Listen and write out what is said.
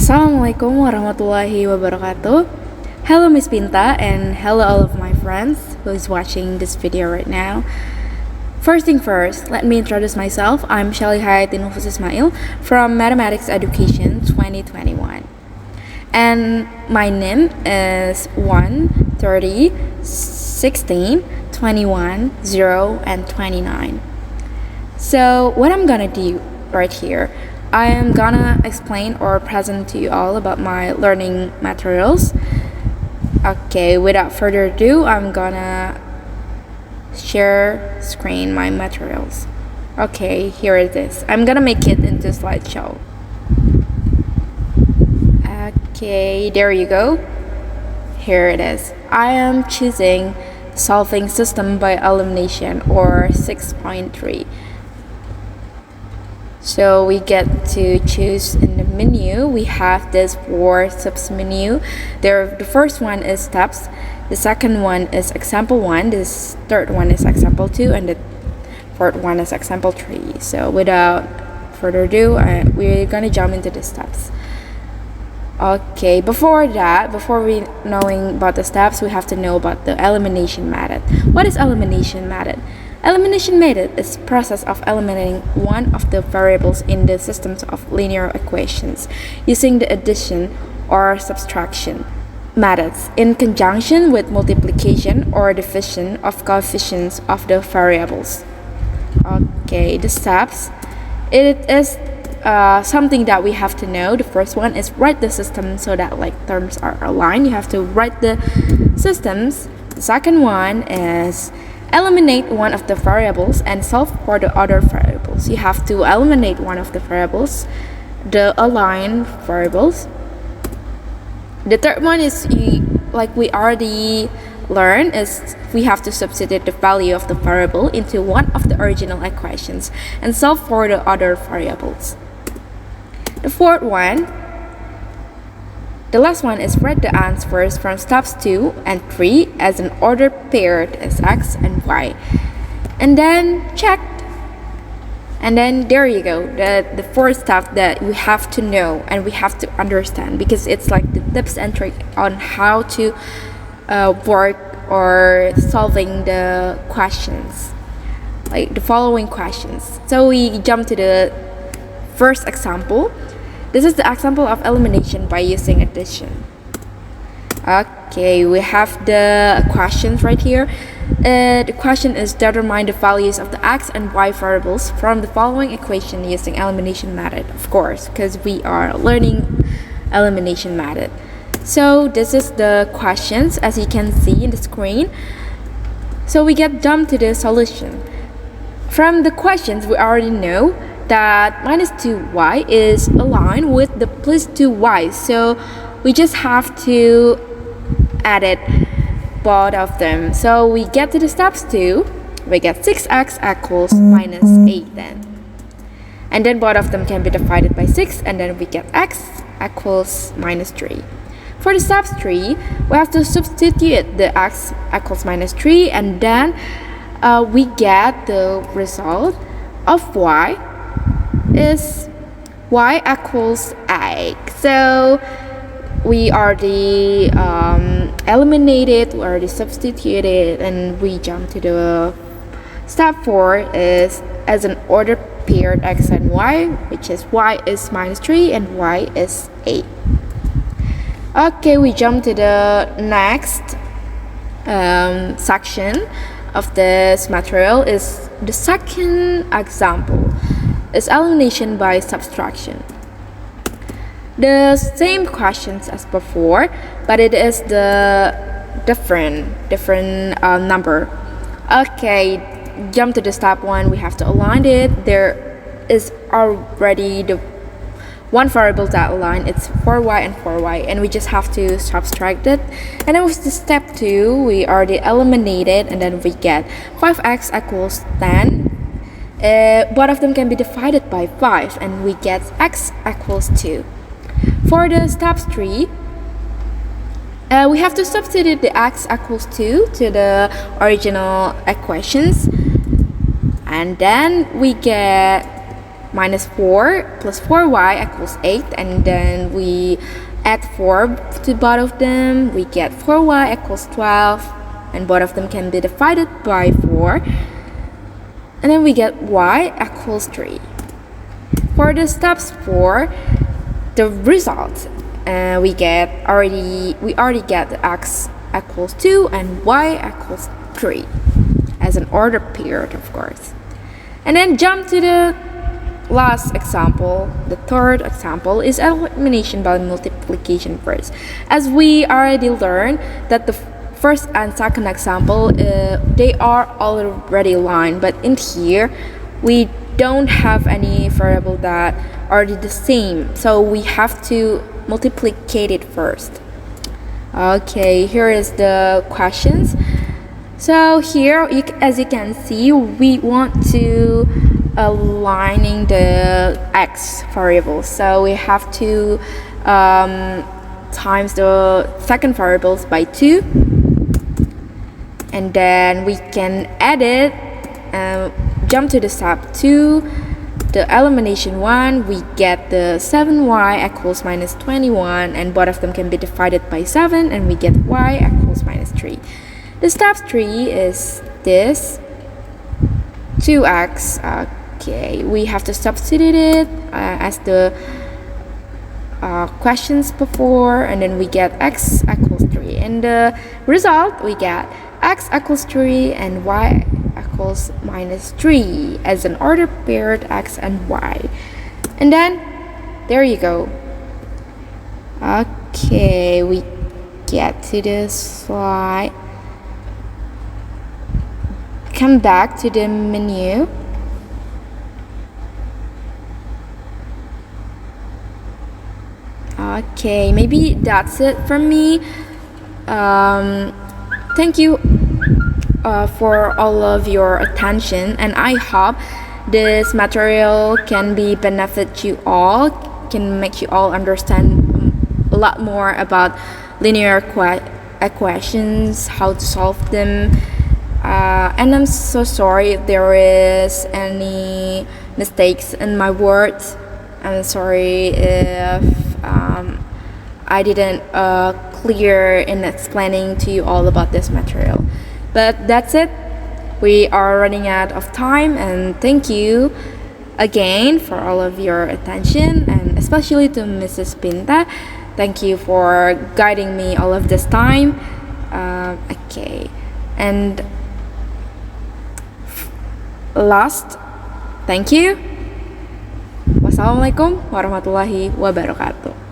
Assalamualaikum warahmatullahi wabarakatuh. Hello Miss Pinta and hello all of my friends who is watching this video right now. First thing first, let me introduce myself. I'm Syali Hayatinufus Ismail from Mathematics Education 2021. And my name is 1, 30, 16, 21, 0, and 29. So what I'm gonna do right here, I am gonna explain or present to you all about my learning materials. Okay, without further ado, I'm gonna share screen my materials. Okay, here it is. I'm gonna make it into slideshow. Okay, there you go. Here it is. I am choosing solving system by elimination or 6.3. So we get to choose in the menu. We have this 4 subs menu. The first one is steps. The second one is example 1. This third one is example 2, and the fourth one is example 3. So without further ado, we're gonna jump into the steps. Okay, before we knowing about the steps, we have to know about the elimination method. What is elimination method? Elimination method is the process of eliminating one of the variables in the systems of linear equations using the addition or subtraction methods in conjunction with multiplication or division of coefficients of the variables. Okay, the steps. It is something that we have to know. The first one is write the system so that terms are aligned. You have to write the systems. The second one is eliminate one of the variables and solve for the other variables. You have to eliminate one of the variables, the aligned variables. The third one is, like we already learned, is we have to substitute the value of the variable into one of the original equations and solve for the other variables. The fourth one, the last one, is write the answers from steps 2 and 3 as an ordered paired as x and y, and then check. And then there you go, the fourth step that we have to know and we have to understand, because it's like the tips and trick on how to work or solving the questions, like the following questions. So we jump to the first example. This is the example of elimination by using addition. Okay, we have the questions right here. The question is determine the values of the x and y variables from the following equation using elimination method, of course, because we are learning elimination method. So this is the questions as you can see in the screen. So we get jump to the solution. From the questions, we already know that minus 2y is aligned with the plus 2y, so we just have to edit both of them. So we get to the steps 2, we get 6x equals minus 8 then, and then both of them can be divided by 6, and then we get x equals minus 3. For the steps 3, we have to substitute the x equals minus 3, and then we get the result of y is y equals 8. So we already eliminated, we already substituted, and we jump to the step 4 is as an ordered paired x and y, which is y is minus 3 and y is 8. Okay, we jump to the next section of this material. Is the second example is elimination by subtraction. The same questions as before, but it is the different number. Okay, jump to the step 1. We have to align it. There is already the one variable that align. It's 4y and 4y, and we just have to subtract it. And then with the step 2, we already eliminated, and then we get 5x equals 10. Both of them can be divided by 5, and we get x equals 2. For the steps 3, we have to substitute the x equals 2 to the original equations, and then we get minus 4 plus 4y equals 8, and then we add 4 to both of them. We get 4y equals 12, and both of them can be divided by 4, and then we get y equals 3. For the steps 4, the result we already get x equals 2 and y equals 3 as an ordered period, of course. And then jump to the last example. The third example is elimination by multiplication first. As we already learned that the first and second example, they are already aligned, but in here we don't have any variable that are the same, so we have to multiplicate it first. Okay, here is the questions. So here, as you can see, we want to aligning the x variables. So we have to times the second variables by 2, and then we can add it. Jump to the step 2, the elimination 1. We get the 7y equals minus 21, and both of them can be divided by 7, and we get y equals minus 3. The step 3 is this 2x. Okay, we have to substitute it as the questions before, and then we get x equals 3. And the result, we get x equals 3 and y equals minus 3 as an ordered paired x and y. And then there you go. Okay, we get to this slide. Come back to the menu. Okay, maybe that's it from me. Thank you for all of your attention, and I hope this material can be benefit you all, can make you all understand a lot more about linear equations, how to solve them. And I'm so sorry if there is any mistakes in my words. I'm sorry if I didn't clear in explaining to you all about this material. But that's it. We are running out of time, and thank you again for all of your attention, and especially to Mrs. Pinta. Thank you for guiding me all of this time. Okay, and last, thank you. Wassalamualaikum warahmatullahi wabarakatuh.